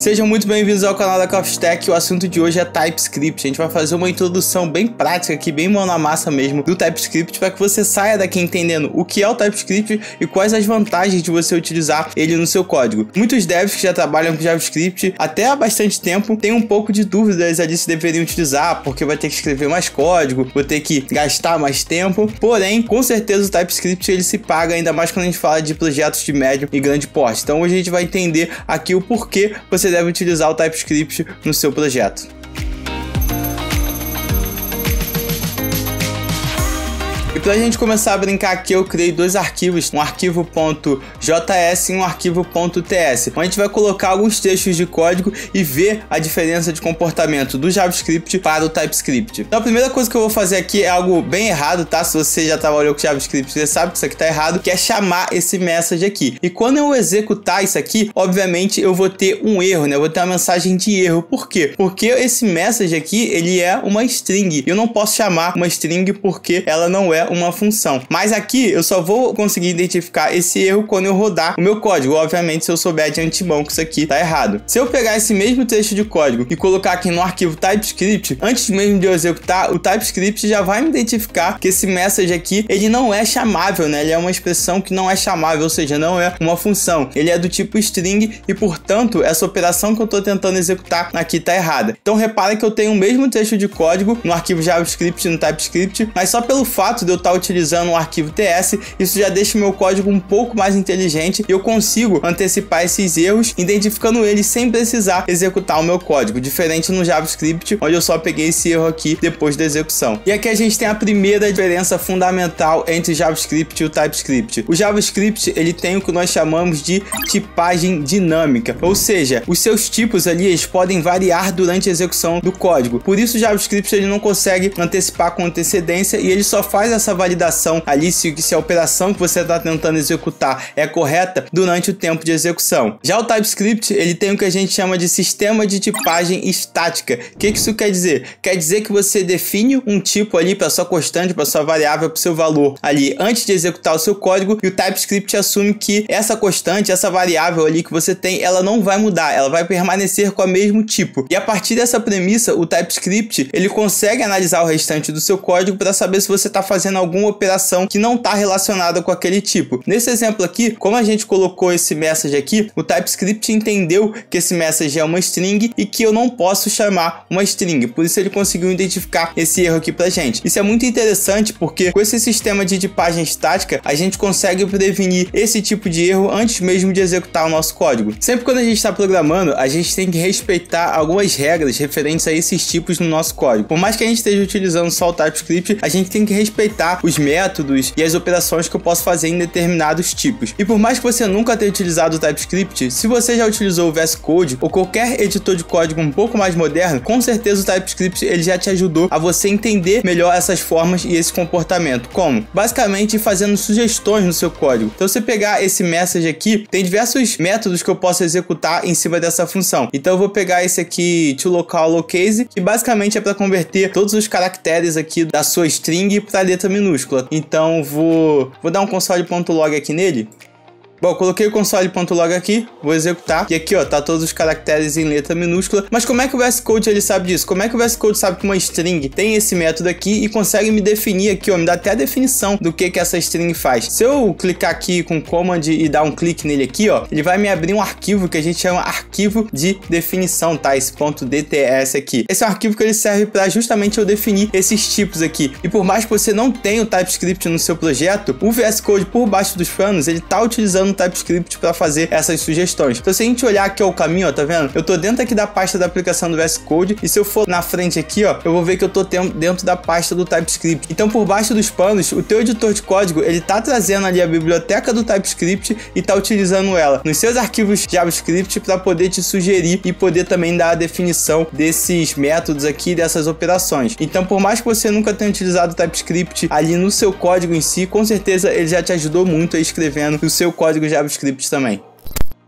Sejam muito bem-vindos ao canal da CoffeeStack. O assunto de hoje é TypeScript. A gente vai fazer uma introdução bem prática aqui, bem mão na massa mesmo, do TypeScript, para que você saia daqui entendendo o que é o TypeScript e quais as vantagens de você utilizar ele no seu código. Muitos devs que já trabalham com JavaScript até há bastante tempo têm um pouco de dúvidas ali se deveriam utilizar, porque vai ter que escrever mais código, vou ter que gastar mais tempo. Porém, com certeza o TypeScript ele se paga, ainda mais quando a gente fala de projetos de médio e grande porte. Então hoje a gente vai entender aqui o porquê você deve utilizar o TypeScript no seu projeto. E pra gente começar a brincar aqui, eu criei dois arquivos, um arquivo .js e um arquivo .ts, onde a gente vai colocar alguns trechos de código e ver a diferença de comportamento do JavaScript para o TypeScript. Então a primeira coisa que eu vou fazer aqui é algo bem errado, tá? Se você já trabalhou com JavaScript, você sabe que isso aqui tá errado, que é chamar esse message aqui. E quando eu executar isso aqui, obviamente eu vou ter um erro, né? Eu vou ter uma mensagem de erro. Por quê? Porque esse message aqui, ele é uma string. Eu não posso chamar uma string porque ela não é uma função. Mas aqui eu só vou conseguir identificar esse erro quando eu rodar o meu código. Obviamente, se eu souber de antemão que isso aqui tá errado. Se eu pegar esse mesmo trecho de código e colocar aqui no arquivo TypeScript, antes mesmo de eu executar, o TypeScript já vai me identificar que esse message aqui, ele não é chamável, né? Ele é uma expressão que não é chamável, ou seja, não é uma função. Ele é do tipo string e, portanto, essa operação que eu tô tentando executar aqui tá errada. Então, repara que eu tenho o mesmo trecho de código no arquivo JavaScript e no TypeScript, mas só pelo fato de eu estar utilizando um arquivo TS, isso já deixa o meu código um pouco mais inteligente e eu consigo antecipar esses erros, identificando eles sem precisar executar o meu código, diferente no JavaScript, onde eu só peguei esse erro aqui depois da execução. E aqui a gente tem a primeira diferença fundamental entre o JavaScript e o TypeScript. O JavaScript, ele tem o que nós chamamos de tipagem dinâmica, ou seja, os seus tipos ali, eles podem variar durante a execução do código. Por isso o JavaScript ele não consegue antecipar com antecedência e ele só faz essa validação ali se a operação que você está tentando executar é correta durante o tempo de execução. Já o TypeScript, ele tem o que a gente chama de sistema de tipagem estática. O que isso quer dizer? Quer dizer que você define um tipo ali para sua constante, para sua variável, para o seu valor ali antes de executar o seu código, e o TypeScript assume que essa constante, essa variável ali que você tem, ela não vai mudar, ela vai permanecer com o mesmo tipo. E a partir dessa premissa, o TypeScript, ele consegue analisar o restante do seu código para saber se você está fazendo alguma operação que não está relacionada com aquele tipo. Nesse exemplo aqui, como a gente colocou esse message aqui, o TypeScript entendeu que esse message é uma string e que eu não posso chamar uma string, por isso ele conseguiu identificar esse erro aqui pra gente. Isso é muito interessante porque com esse sistema de tipagem estática, a gente consegue prevenir esse tipo de erro antes mesmo de executar o nosso código. Sempre quando a gente está programando, a gente tem que respeitar algumas regras referentes a esses tipos no nosso código. Por mais que a gente esteja utilizando só o TypeScript, a gente tem que respeitar os métodos e as operações que eu posso fazer em determinados tipos. E por mais que você nunca tenha utilizado o TypeScript, se você já utilizou o VS Code ou qualquer editor de código um pouco mais moderno, com certeza o TypeScript ele já te ajudou a você entender melhor essas formas e esse comportamento. Como? Basicamente fazendo sugestões no seu código. Então, se pegar esse message aqui, tem diversos métodos que eu posso executar em cima dessa função. Então eu vou pegar esse aqui toLocalLoCase, que basicamente é para converter todos os caracteres aqui da sua string para letra minúscula. Então vou dar um console.log aqui nele. Bom, coloquei o console.log aqui, vou executar, e aqui ó, tá todos os caracteres em letra minúscula. Mas como é que o VS Code ele sabe disso? Como é que o VS Code sabe que uma string tem esse método aqui e consegue me definir aqui, ó, me dá até a definição do que essa string faz. Se eu clicar aqui com command e dar um clique nele aqui, ó, ele vai me abrir um arquivo que a gente chama arquivo de definição, tá? Esse .dts aqui. Esse é um arquivo que ele serve para justamente eu definir esses tipos aqui. E por mais que você não tenha o TypeScript no seu projeto, o VS Code por baixo dos panos, ele tá utilizando no TypeScript para fazer essas sugestões. Então se a gente olhar aqui ó, o caminho, ó, tá vendo? Eu tô dentro aqui da pasta da aplicação do VS Code e se eu for na frente aqui, ó, eu vou ver que eu tô dentro da pasta do TypeScript. Então por baixo dos panos, o teu editor de código, ele tá trazendo ali a biblioteca do TypeScript e tá utilizando ela nos seus arquivos JavaScript para poder te sugerir e poder também dar a definição desses métodos aqui, dessas operações. Então por mais que você nunca tenha utilizado o TypeScript ali no seu código em si, com certeza ele já te ajudou muito aí escrevendo o seu código JavaScript também.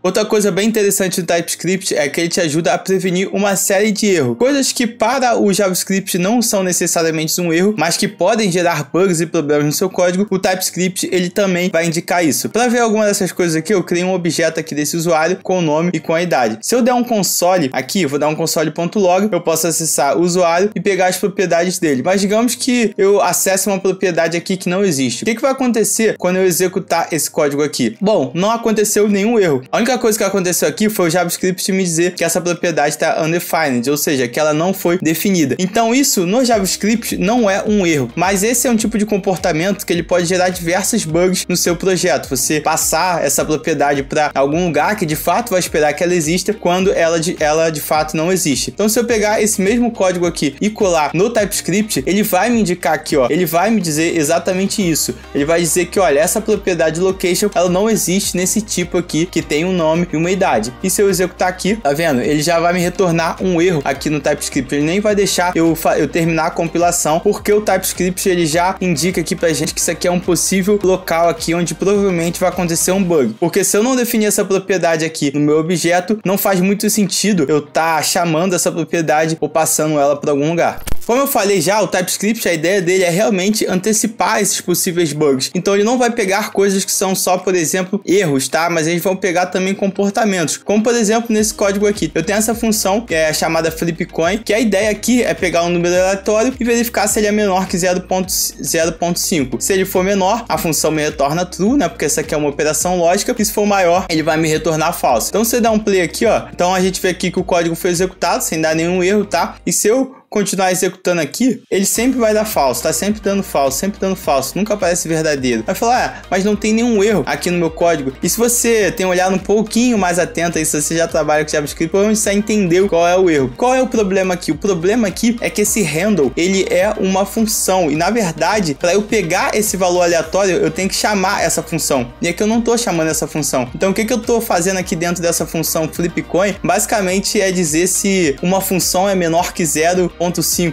Outra coisa bem interessante do TypeScript é que ele te ajuda a prevenir uma série de erros. Coisas que para o JavaScript não são necessariamente um erro, mas que podem gerar bugs e problemas no seu código. O TypeScript ele também vai indicar isso. Para ver alguma dessas coisas aqui, eu criei um objeto aqui desse usuário com o nome e com a idade. Se eu der um console aqui, vou dar um console.log, eu posso acessar o usuário e pegar as propriedades dele. Mas digamos que eu acesse uma propriedade aqui que não existe. O que vai acontecer quando eu executar esse código aqui? Bom, não aconteceu nenhum erro. A única coisa que aconteceu aqui foi o JavaScript me dizer que essa propriedade está undefined, ou seja, que ela não foi definida. Então isso no JavaScript não é um erro, mas esse é um tipo de comportamento que ele pode gerar diversos bugs no seu projeto. Você passar essa propriedade para algum lugar que de fato vai esperar que ela exista quando ela de fato não existe. Então se eu pegar esse mesmo código aqui e colar no TypeScript, ele vai me indicar aqui, ó, ele vai me dizer exatamente isso. Ele vai dizer que, olha, essa propriedade location, ela não existe nesse tipo aqui que tem um nome e uma idade. E se eu executar aqui, tá vendo? Ele já vai me retornar um erro aqui no TypeScript. Ele nem vai deixar eu terminar a compilação, porque o TypeScript ele já indica aqui pra gente que isso aqui é um possível local aqui onde provavelmente vai acontecer um bug. Porque se eu não definir essa propriedade aqui no meu objeto, não faz muito sentido eu estar chamando essa propriedade ou passando ela para algum lugar. Como eu falei já, o TypeScript, a ideia dele é realmente antecipar esses possíveis bugs. Então ele não vai pegar coisas que são só, por exemplo, erros, tá? Mas eles vão pegar também comportamentos. Como, por exemplo, nesse código aqui. Eu tenho essa função, que é chamada flipCoin, que a ideia aqui é pegar um número aleatório e verificar se ele é menor que 0.5. Se ele for menor, a função me retorna true, né? Porque essa aqui é uma operação lógica. E se for maior, ele vai me retornar falso. Então, se você dá um play aqui, ó. Então, a gente vê aqui que o código foi executado sem dar nenhum erro, tá? E se eu continuar executando aqui, ele sempre vai dar falso, tá sempre dando falso, nunca aparece verdadeiro. Vai falar, mas não tem nenhum erro aqui no meu código. E se você tem olhado um pouquinho mais atento aí, se você já trabalha com JavaScript, provavelmente você entendeu qual é o erro. Qual é o problema aqui? O problema aqui é que esse handle, ele é uma função, e na verdade, para eu pegar esse valor aleatório, eu tenho que chamar essa função. E aqui eu não tô chamando essa função. Então o que eu tô fazendo aqui dentro dessa função flipCoin, basicamente é dizer se uma função é menor que 0.5,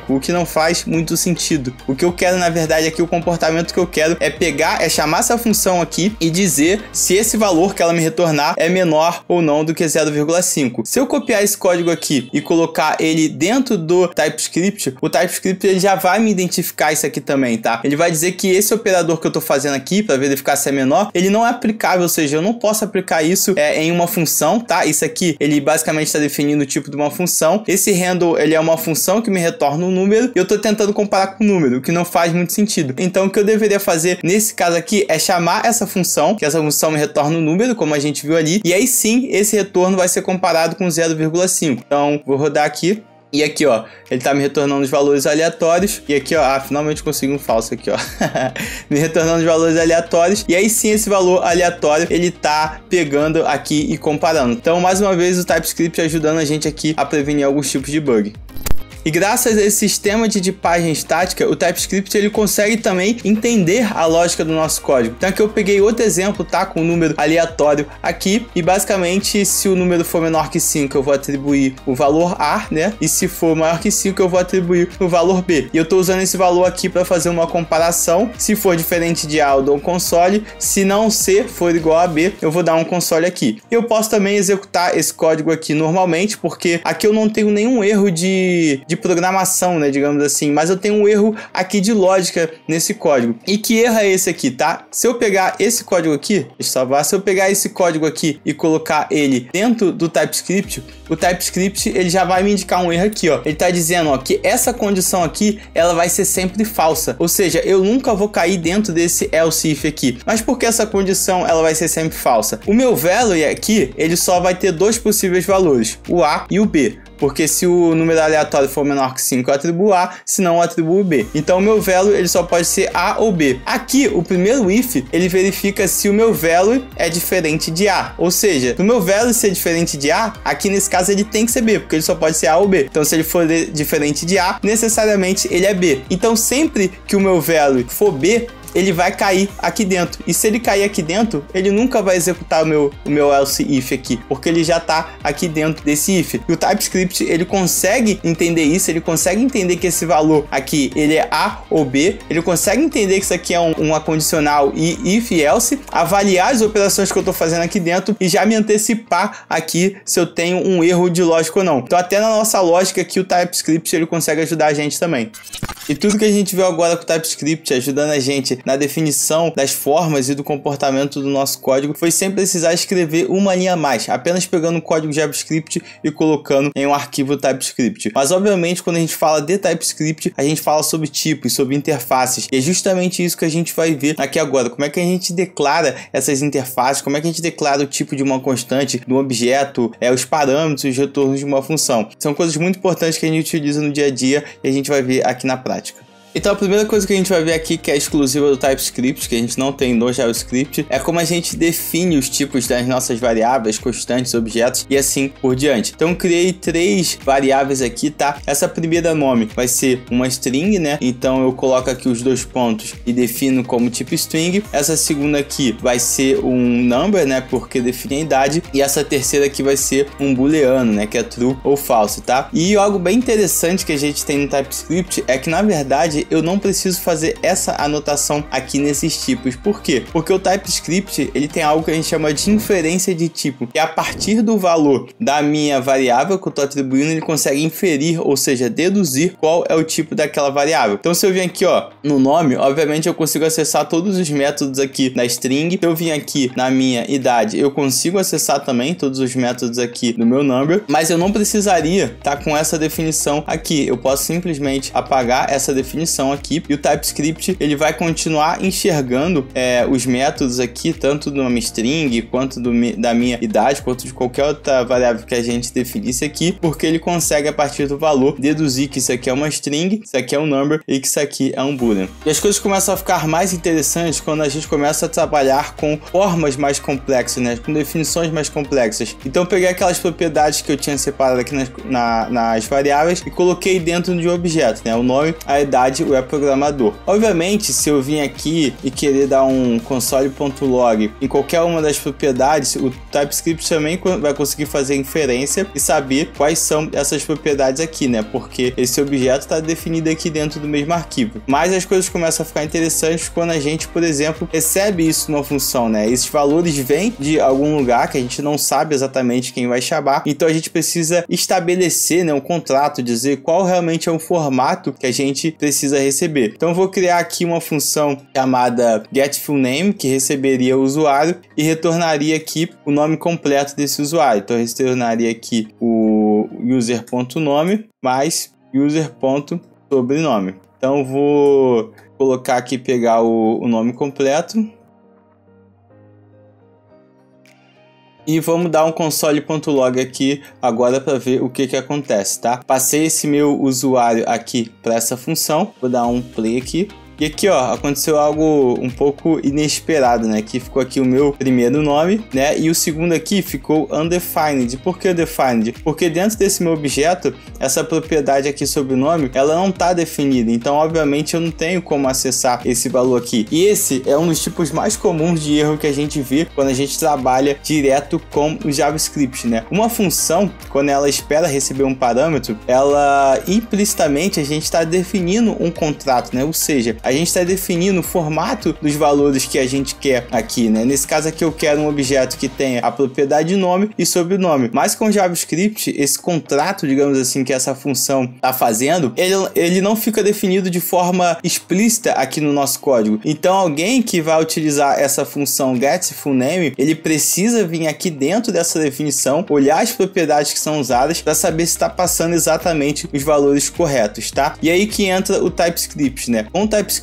o que não faz muito sentido. O que eu quero, na verdade, aqui, o comportamento que eu quero é chamar essa função aqui e dizer se esse valor que ela me retornar é menor ou não do que 0,5. Se eu copiar esse código aqui e colocar ele dentro do TypeScript, o TypeScript ele já vai me identificar isso aqui também, tá? Ele vai dizer que esse operador que eu tô fazendo aqui para verificar se é menor, ele não é aplicável, ou seja, eu não posso aplicar isso em uma função, tá? Isso aqui, ele basicamente está definindo o tipo de uma função. Esse handle, ele é uma função que me retorna um número e eu tô tentando comparar com o número, o que não faz muito sentido. Então o que eu deveria fazer nesse caso aqui é chamar essa função, que essa função me retorna um número, como a gente viu ali, e aí sim esse retorno vai ser comparado com 0,5. Então vou rodar aqui. E aqui, ó, ele tá me retornando os valores aleatórios. E aqui, ó, finalmente consegui um falso aqui, ó. Me retornando os valores aleatórios. E aí sim, esse valor aleatório, ele tá pegando aqui e comparando. Então, mais uma vez, o TypeScript ajudando a gente aqui a prevenir alguns tipos de bug. E graças a esse sistema de tipagem estática, o TypeScript ele consegue também entender a lógica do nosso código. Então aqui eu peguei outro exemplo, tá? Com um número aleatório aqui. E basicamente, se o número for menor que 5, eu vou atribuir o valor A, né? E se for maior que 5, eu vou atribuir o valor B. E eu tô usando esse valor aqui para fazer uma comparação. Se for diferente de A, eu dou um console. Se não C for igual a B, eu vou dar um console aqui. Eu posso também executar esse código aqui normalmente, porque aqui eu não tenho nenhum erro de programação, né, digamos assim, mas eu tenho um erro aqui de lógica nesse código. E que erro é esse aqui, tá? Se eu pegar esse código aqui, deixa eu salvar, se eu pegar esse código aqui e colocar ele dentro do TypeScript, o TypeScript ele já vai me indicar um erro aqui, ó. Ele tá dizendo, ó, que essa condição aqui, ela vai ser sempre falsa. Ou seja, eu nunca vou cair dentro desse else if aqui. Mas por que essa condição ela vai ser sempre falsa? O meu value aqui, ele só vai ter dois possíveis valores, o A e o B. Porque se o número aleatório for menor que 5, eu atribuo A, se não, eu atribuo B. Então, o meu value, ele só pode ser A ou B. Aqui, o primeiro if, ele verifica se o meu value é diferente de A. Ou seja, se o meu value ser diferente de A, aqui nesse caso ele tem que ser B, porque ele só pode ser A ou B. Então, se ele for diferente de A, necessariamente ele é B. Então, sempre que o meu value for B, ele vai cair aqui dentro. E se ele cair aqui dentro, ele nunca vai executar o meu else if aqui, porque ele já está aqui dentro desse if. E o TypeScript, ele consegue entender isso, ele consegue entender que esse valor aqui, ele é A ou B, ele consegue entender que isso aqui é uma condicional e if else, avaliar as operações que eu estou fazendo aqui dentro e já me antecipar aqui se eu tenho um erro de lógica ou não. Então até na nossa lógica aqui o TypeScript ele consegue ajudar a gente também. E tudo que a gente viu agora com o TypeScript ajudando a gente na definição das formas e do comportamento do nosso código foi sem precisar escrever uma linha a mais, apenas pegando o código JavaScript e colocando em um arquivo TypeScript. Mas obviamente quando a gente fala de TypeScript, a gente fala sobre tipos, sobre interfaces, e é justamente isso que a gente vai ver aqui agora. Como é que a gente declara essas interfaces, como é que a gente declara o tipo de uma constante, do objeto, os parâmetros, os retornos de uma função. São coisas muito importantes que a gente utiliza no dia a dia e a gente vai ver aqui na prática. Então a primeira coisa que a gente vai ver aqui, que é exclusiva do TypeScript, que a gente não tem no JavaScript, é como a gente define os tipos das nossas variáveis, constantes, objetos e assim por diante. Então eu criei 3 variáveis aqui, tá? Essa primeira nome vai ser uma string, né? Então eu coloco aqui os 2 pontos e defino como tipo string. Essa segunda aqui vai ser um number, né? Porque define a idade. E essa terceira aqui vai ser um booleano, né? Que é true ou false, tá? E algo bem interessante que a gente tem no TypeScript é que na verdade eu não preciso fazer essa anotação aqui nesses tipos. Por quê? Porque o TypeScript ele tem algo que a gente chama de inferência de tipo, que a partir do valor da minha variável que eu estou atribuindo, ele consegue inferir, ou seja, deduzir qual é o tipo daquela variável. Então se eu vim aqui no nome, obviamente eu consigo acessar todos os métodos aqui da string. Se eu vim aqui na minha idade, eu consigo acessar também todos os métodos aqui do meu number, mas eu não precisaria estar com essa definição aqui. Eu posso simplesmente apagar essa definição aqui e o TypeScript ele vai continuar enxergando os métodos aqui, tanto de uma string quanto da minha idade, quanto de qualquer outra variável que a gente definisse aqui, porque ele consegue a partir do valor deduzir que isso aqui é uma string, isso aqui é um number e que isso aqui é um boolean. E as coisas começam a ficar mais interessantes quando a gente começa a trabalhar com formas mais complexas, né? Com definições mais complexas. Então eu peguei aquelas propriedades que eu tinha separado aqui nas variáveis e coloquei dentro de um objeto, né? O nome, a idade, o programador. Obviamente, se eu vim aqui e querer dar um console.log em qualquer uma das propriedades, o TypeScript também vai conseguir fazer inferência e saber quais são essas propriedades aqui, né? Porque esse objeto está definido aqui dentro do mesmo arquivo. Mas as coisas começam a ficar interessantes quando a gente, por exemplo, recebe isso numa função, né? Esses valores vêm de algum lugar que a gente não sabe exatamente quem vai chamar, então a gente precisa estabelecer, né, um contrato, dizer qual realmente é o formato que a gente precisa receber. Então eu vou criar aqui uma função chamada getFullName, que receberia o usuário e retornaria aqui o nome completo desse usuário. Então eu retornaria aqui o user.nome mais user.sobrenome. Então eu vou colocar aqui, pegar o nome completo e vamos dar um console.log aqui agora para ver o que acontece, tá? Passei esse meu usuário aqui para essa função, vou dar um play aqui. E aqui, aconteceu algo um pouco inesperado, né? Que ficou aqui o meu primeiro nome, né? E o segundo aqui ficou undefined. Por que undefined? Porque dentro desse meu objeto, essa propriedade aqui sobre o nome, ela não está definida. Então, obviamente, eu não tenho como acessar esse valor aqui. E esse é um dos tipos mais comuns de erro que a gente vê quando a gente trabalha direto com o JavaScript, né? Uma função, quando ela espera receber um parâmetro, ela implicitamente a gente está definindo um contrato, né? Ou seja, a gente está definindo o formato dos valores que a gente quer aqui, né? Nesse caso aqui eu quero um objeto que tenha a propriedade nome e sobrenome. Mas com JavaScript, esse contrato, digamos assim, que essa função está fazendo, ele não fica definido de forma explícita aqui no nosso código. Então alguém que vai utilizar essa função getFullName, ele precisa vir aqui dentro dessa definição, olhar as propriedades que são usadas para saber se está passando exatamente os valores corretos, tá? E aí que entra o TypeScript, né? Com o TypeScript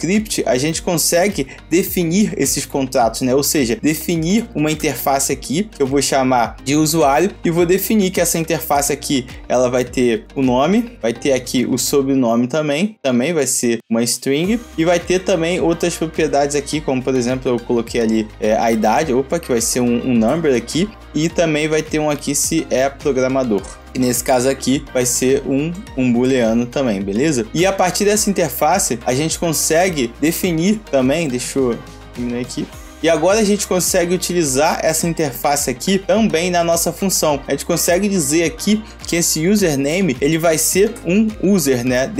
a gente consegue definir esses contratos, né? Ou seja, definir uma interface aqui que eu vou chamar de usuário e vou definir que essa interface aqui ela vai ter o nome, vai ter aqui o sobrenome também vai ser uma string e vai ter também outras propriedades aqui, como por exemplo eu coloquei ali a idade, que vai ser um number aqui. e também vai ter um aqui se é programador. E nesse caso aqui vai ser um booleano também, beleza? E a partir dessa interface a gente consegue definir também, deixa eu diminuir aqui. E agora a gente consegue utilizar essa interface aqui também na nossa função. A gente consegue dizer aqui que esse username ele vai ser um user, né?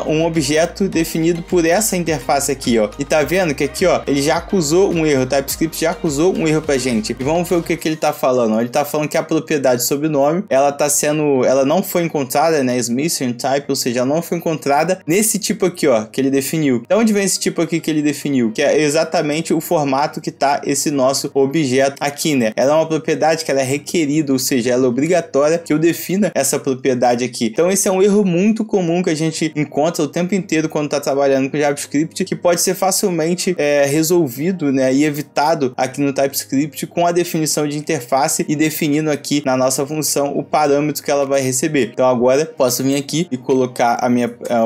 Um objeto definido por essa interface aqui, ó. E tá vendo que aqui, ó, ele já acusou um erro, o TypeScript já acusou um erro pra gente. E vamos ver o que ele tá falando, ó. Ele tá falando que a propriedade sobrenome, ela não foi encontrada, né? Is missing type, ou seja, ela não foi encontrada nesse tipo aqui, ó, que ele definiu. Então onde vem esse tipo aqui que ele definiu? Que é exatamente o formato que tá esse nosso objeto aqui, né? Ela é uma propriedade que ela é requerida, ou seja, ela é obrigatória que eu defina essa propriedade aqui. Então esse é um erro muito comum que a gente encontra o tempo inteiro quando tá trabalhando com JavaScript, que pode ser facilmente resolvido, né, e evitado aqui no TypeScript com a definição de interface e definindo aqui na nossa função o parâmetro que ela vai receber. Então agora posso vir aqui e colocar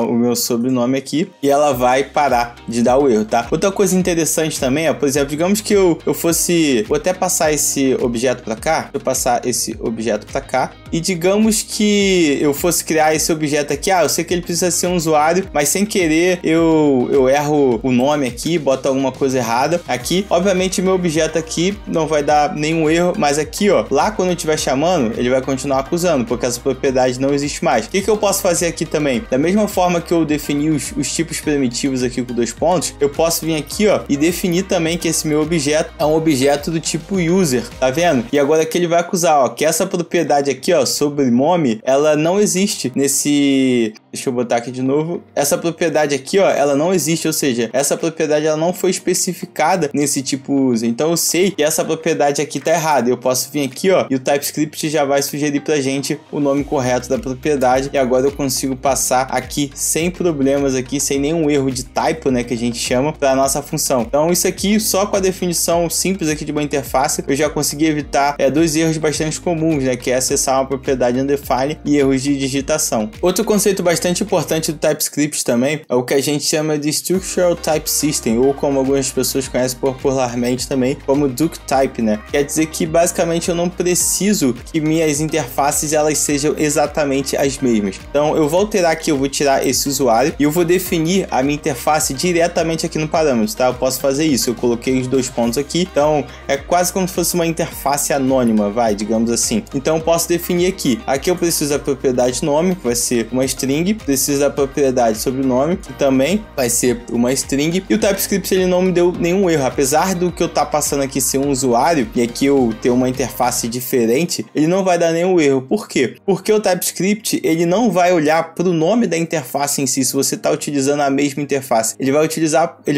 o meu sobrenome aqui e ela vai parar de dar o erro, tá? Outra coisa interessante também é, por exemplo, digamos que eu fosse... Vou até passar esse objeto para cá. Deixa eu passar esse objeto para cá. E digamos que eu fosse criar esse objeto aqui. Eu sei que ele precisa ser um usuário, mas sem querer eu erro o nome aqui, boto alguma coisa errada aqui. Obviamente meu objeto aqui não vai dar nenhum erro, mas aqui, ó, lá quando eu estiver chamando, ele vai continuar acusando, porque essa propriedade não existe mais. O que eu posso fazer aqui também? Da mesma forma que eu defini os tipos primitivos aqui com 2 pontos, eu posso vir aqui, ó, e definir também que esse meu objeto é um objeto do tipo user, tá vendo? E agora aqui ele vai acusar, ó, que essa propriedade aqui, ó, sobrenome, ela não existe nesse... Deixa eu botar aqui de novo. Essa propriedade aqui, ó, ela não existe, ou seja, essa propriedade ela não foi especificada nesse tipo user. Então eu sei que essa propriedade aqui tá errada. Eu posso vir aqui, ó, e o TypeScript já vai sugerir pra gente o nome correto da propriedade. E agora eu consigo passar aqui sem problemas aqui, sem nenhum erro de typo, né, que a gente chama, pra nossa função. Então isso aqui, só com a definição simples aqui de uma interface, eu já consegui evitar 2 erros bastante comuns, né, que é acessar uma propriedade undefined e erros de digitação. Outro conceito bastante importante do TypeScript também é o que a gente chama de Structural Type System, ou como algumas pessoas conhecem popularmente também como Duck Type, né? Quer dizer que basicamente eu não preciso que minhas interfaces elas sejam exatamente as mesmas. Então eu vou alterar aqui, eu vou tirar esse usuário e eu vou definir a minha interface diretamente aqui no parâmetro, tá? Eu posso fazer isso, eu coloquei os 2 pontos aqui, então é quase como se fosse uma interface anônima, digamos assim. Então eu posso definir aqui eu preciso da propriedade nome, que vai ser uma string, preciso da propriedade sobrenome, que também vai ser uma string, e o TypeScript ele não me deu nenhum erro, apesar do que eu tá passando aqui ser um usuário, e aqui eu ter uma interface diferente, ele não vai dar nenhum erro. Por quê? Porque o TypeScript ele não vai olhar para o nome da interface em si, se você está utilizando a mesma interface, ele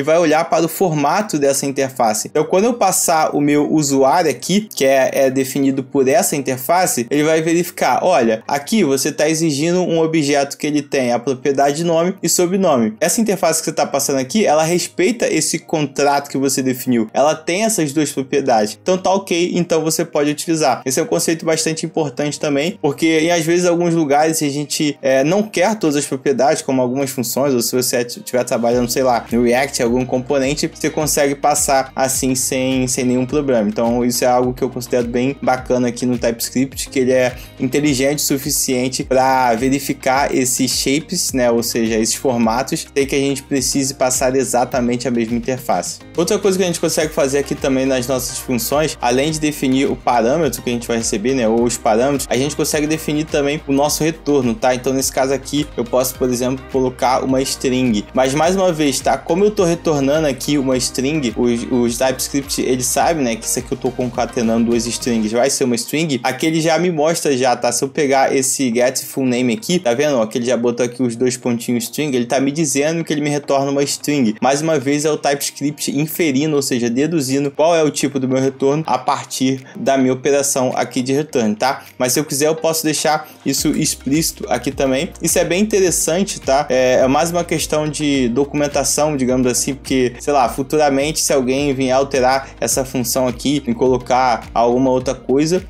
vai olhar para o formato dessa interface. Então quando eu passar o meu usuário aqui, que é definido por essa interface, ele vai verificar, olha, aqui você está exigindo um objeto que ele tem a propriedade nome e sobrenome. Essa interface que você está passando aqui, ela respeita esse contrato que você definiu. Ela tem essas 2 propriedades. Então tá ok, então você pode utilizar. Esse é um conceito bastante importante também, porque às vezes em alguns lugares a gente não quer todas as propriedades, como algumas funções, ou se você estiver trabalhando, sei lá, no React, algum componente, você consegue passar assim sem nenhum problema. Então isso é algo que eu considero bem bacana aqui no TypeScript, que ele é inteligente o suficiente para verificar esses shapes, né, ou seja, esses formatos, sem que a gente precise passar exatamente a mesma interface. Outra coisa que a gente consegue fazer aqui também nas nossas funções, além de definir o parâmetro que a gente vai receber, né, ou os parâmetros, a gente consegue definir também o nosso retorno, tá? Então nesse caso aqui eu posso, por exemplo, colocar uma string, mas mais uma vez, tá? Como eu tô retornando aqui uma string, os TypeScript ele sabe, né, que isso aqui eu tô concatenando 2 strings, vai ser uma string, aqui ele já me mostra já, tá? Se eu pegar esse get full name aqui, tá vendo? Ó, que ele já botou aqui os 2 pontinhos string, ele tá me dizendo que ele me retorna uma string. Mais uma vez é o TypeScript inferindo, ou seja, deduzindo qual é o tipo do meu retorno a partir da minha operação aqui de return, tá? Mas se eu quiser eu posso deixar isso explícito aqui também. Isso é bem interessante, tá? É mais uma questão de documentação, digamos assim, porque, sei lá, futuramente se alguém vier alterar essa função aqui e colocar alguma outra coisa,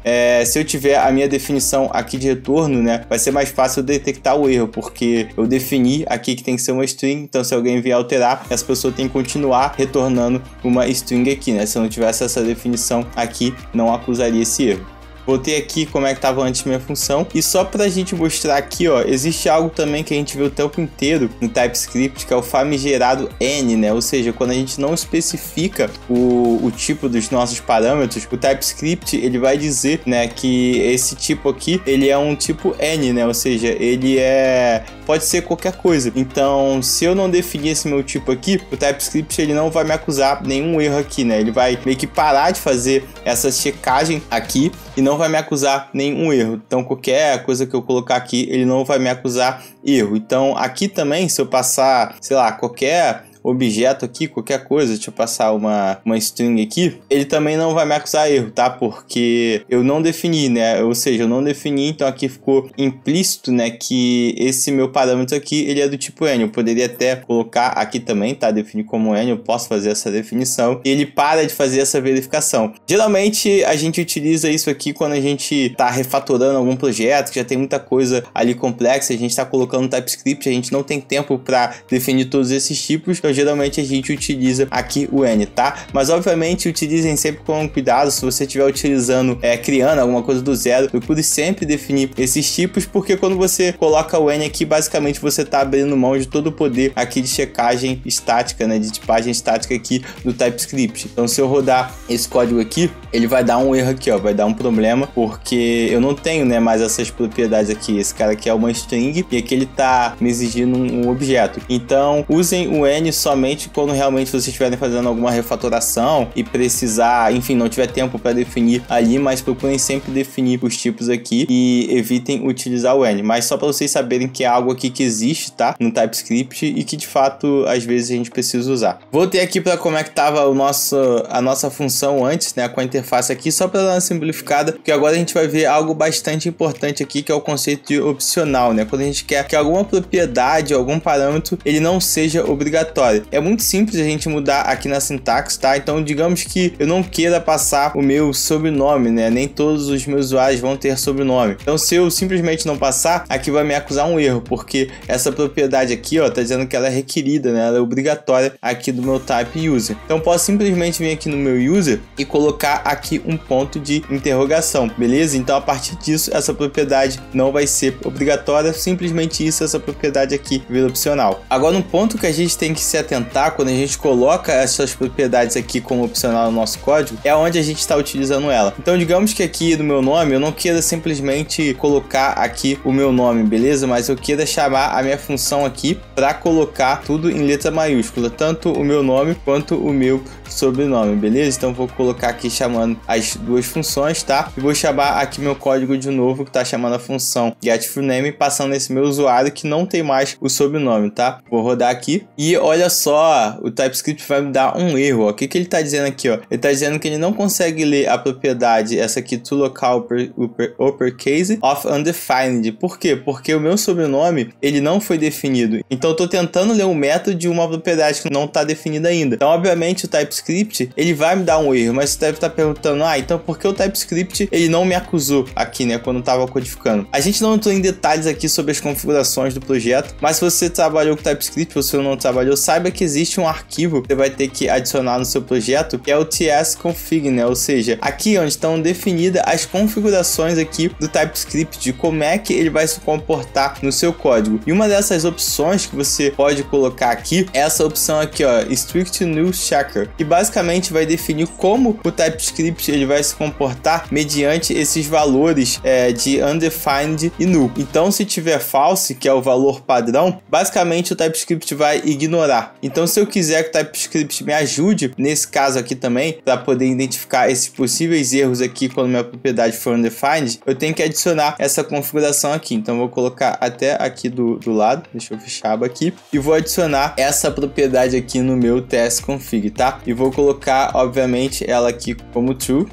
se eu tiver a minha definição aqui de retorno, né, vai ser mais fácil detectar o erro, porque eu defini aqui que tem que ser uma string, então se alguém vier alterar, essa pessoa tem que continuar retornando uma string aqui, né? Se eu não tivesse essa definição aqui, não acusaria esse erro. Botei aqui como é que estava antes minha função. E só para a gente mostrar aqui, ó, existe algo também que a gente vê o tempo inteiro no TypeScript, que é o famigerado N, né? Ou seja, quando a gente não especifica o tipo dos nossos parâmetros, o TypeScript ele vai dizer, né, que esse tipo aqui, ele é um tipo N, né? Ou seja, ele pode ser qualquer coisa. Então, se eu não definir esse meu tipo aqui, o TypeScript ele não vai me acusar nenhum erro aqui, né? Ele vai meio que parar de fazer essa checagem aqui e não vai me acusar nenhum erro. Então, qualquer coisa que eu colocar aqui, ele não vai me acusar erro. Então, aqui também, se eu passar, sei lá, qualquer objeto aqui, qualquer coisa, deixa eu passar uma string aqui, ele também não vai me acusar erro, tá? Porque eu não defini, né? Ou seja, eu não defini, então aqui ficou implícito, né, que esse meu parâmetro aqui, ele é do tipo N. Eu poderia até colocar aqui também, tá? Definir como N, eu posso fazer essa definição e ele para de fazer essa verificação. Geralmente, a gente utiliza isso aqui quando a gente tá refatorando algum projeto, que já tem muita coisa ali complexa, a gente tá colocando TypeScript, a gente não tem tempo para definir todos esses tipos, então geralmente a gente utiliza aqui o N, tá? Mas obviamente utilizem sempre com cuidado. Se você estiver utilizando, criando alguma coisa do zero, procure sempre definir esses tipos, porque quando você coloca o N aqui, basicamente você tá abrindo mão de todo o poder aqui de checagem estática, né? De tipagem estática aqui do TypeScript. Então se eu rodar esse código aqui, ele vai dar um erro aqui, ó, vai dar um problema, porque eu não tenho, né, mais essas propriedades aqui. Esse cara aqui é uma string e aqui ele tá me exigindo um objeto. Então usem o N somente quando realmente vocês estiverem fazendo alguma refatoração e precisar, enfim, não tiver tempo para definir ali, mas procurem sempre definir os tipos aqui e evitem utilizar o N. Mas só para vocês saberem que é algo aqui que existe, tá? No TypeScript e que de fato às vezes a gente precisa usar. Voltei aqui para como é que estava a nossa função antes, né, com a interface aqui, só para dar uma simplificada, porque agora a gente vai ver algo bastante importante aqui, que é o conceito de opcional, né? Quando a gente quer que alguma propriedade, algum parâmetro, ele não seja obrigatório. É muito simples a gente mudar aqui na sintaxe, tá? Então, digamos que eu não queira passar o meu sobrenome, né? Nem todos os meus usuários vão ter sobrenome. Então, se eu simplesmente não passar, aqui vai me acusar um erro, porque essa propriedade aqui, ó, tá dizendo que ela é requerida, né? Ela é obrigatória aqui do meu type user. Então, posso simplesmente vir aqui no meu user e colocar aqui um ponto de interrogação, beleza? Então, a partir disso, essa propriedade não vai ser obrigatória, simplesmente isso, essa propriedade aqui vira opcional. Agora, um ponto que a gente tem que se atentar quando a gente coloca essas propriedades aqui como opcional no nosso código é onde a gente está utilizando ela. Então, digamos que aqui no meu nome eu não queira simplesmente colocar aqui o meu nome, beleza? Mas eu queira chamar a minha função aqui para colocar tudo em letra maiúscula, tanto o meu nome quanto o meu sobrenome, beleza? Então, vou colocar aqui chamando as duas funções, tá? E vou chamar aqui meu código de novo, que está chamando a função getFullName, passando esse meu usuário que não tem mais o sobrenome, tá? Vou rodar aqui e olha só, o TypeScript vai me dar um erro, ó. O que ele está dizendo aqui, ó? Ele está dizendo que ele não consegue ler a propriedade, essa aqui, toLocal uppercase of undefined. Por quê? Porque o meu sobrenome, ele não foi definido. Então, eu estou tentando ler um método de uma propriedade que não está definida ainda. Então, obviamente, o TypeScript, ele vai me dar um erro, mas você deve estar perguntando, então por que o TypeScript, ele não me acusou aqui, né, quando eu estava codificando? A gente não entrou em detalhes aqui sobre as configurações do projeto, mas se você trabalhou com TypeScript, ou se você não trabalhou, saiba que existe um arquivo que você vai ter que adicionar no seu projeto, que é o tsconfig, né? Ou seja, aqui onde estão definidas as configurações aqui do TypeScript, de como é que ele vai se comportar no seu código. E uma dessas opções que você pode colocar aqui é essa opção aqui, ó, Strict Null Checker, que basicamente vai definir como o TypeScript ele vai se comportar mediante esses valores de undefined e null. Então, se tiver false, que é o valor padrão, basicamente o TypeScript vai ignorar. Então, se eu quiser que o TypeScript me ajude nesse caso aqui também, para poder identificar esses possíveis erros aqui quando minha propriedade for undefined, eu tenho que adicionar essa configuração aqui. Então, eu vou colocar até aqui do lado, deixa eu fechar a aba aqui, e vou adicionar essa propriedade aqui no meu tsconfig, tá? E vou colocar, obviamente, ela aqui como true.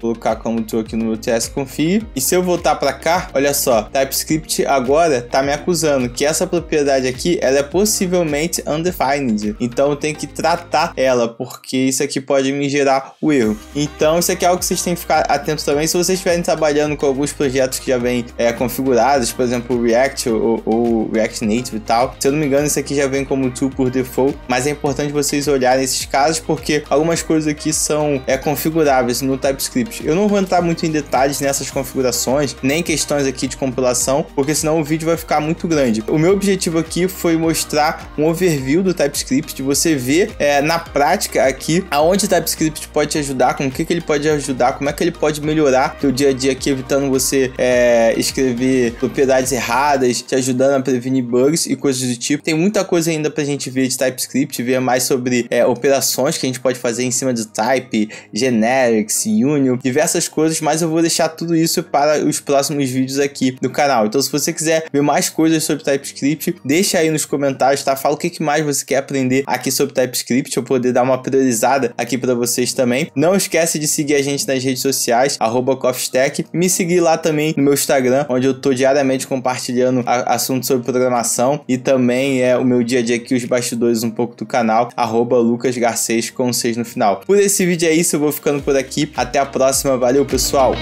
colocar como true aqui no meu tsconfig. E se eu voltar para cá, olha só, TypeScript agora tá me acusando que essa propriedade aqui, ela é possivelmente undefined. Então eu tenho que tratar ela, porque isso aqui pode me gerar o erro. Então isso aqui é algo que vocês têm que ficar atentos também. Se vocês estiverem trabalhando com alguns projetos que já vêm configurados, por exemplo, o React ou React Native e tal, se eu não me engano, isso aqui já vem como true por default, mas é importante vocês olharem esses casos, porque algumas coisas aqui são configuráveis no TypeScript. Eu não vou entrar muito em detalhes nessas configurações, nem questões aqui de compilação, porque senão o vídeo vai ficar muito grande. O meu objetivo aqui foi mostrar um overview do TypeScript, de você ver na prática aqui aonde o TypeScript pode te ajudar, com o que ele pode ajudar, como é que ele pode melhorar teu dia a dia aqui, evitando você escrever propriedades erradas, te ajudando a prevenir bugs e coisas do tipo. Tem muita coisa ainda pra gente ver de TypeScript, ver mais sobre operações que a gente pode fazer em cima do type, generics, union, diversas coisas, mas eu vou deixar tudo isso para os próximos vídeos aqui do canal. Então se você quiser ver mais coisas sobre TypeScript, deixa aí nos comentários, tá? Fala o que mais você quer aprender aqui sobre TypeScript, eu poder dar uma priorizada aqui para vocês também. Não esquece de seguir a gente nas redes sociais, @CoffeeStack, e me seguir lá também no meu Instagram, onde eu tô diariamente compartilhando assuntos sobre programação e também o meu dia a dia aqui, os bastidores um pouco do canal, @LucasGarcês com 6 no final. Por esse vídeo é isso, eu vou ficando por aqui. Até a próxima, valeu pessoal!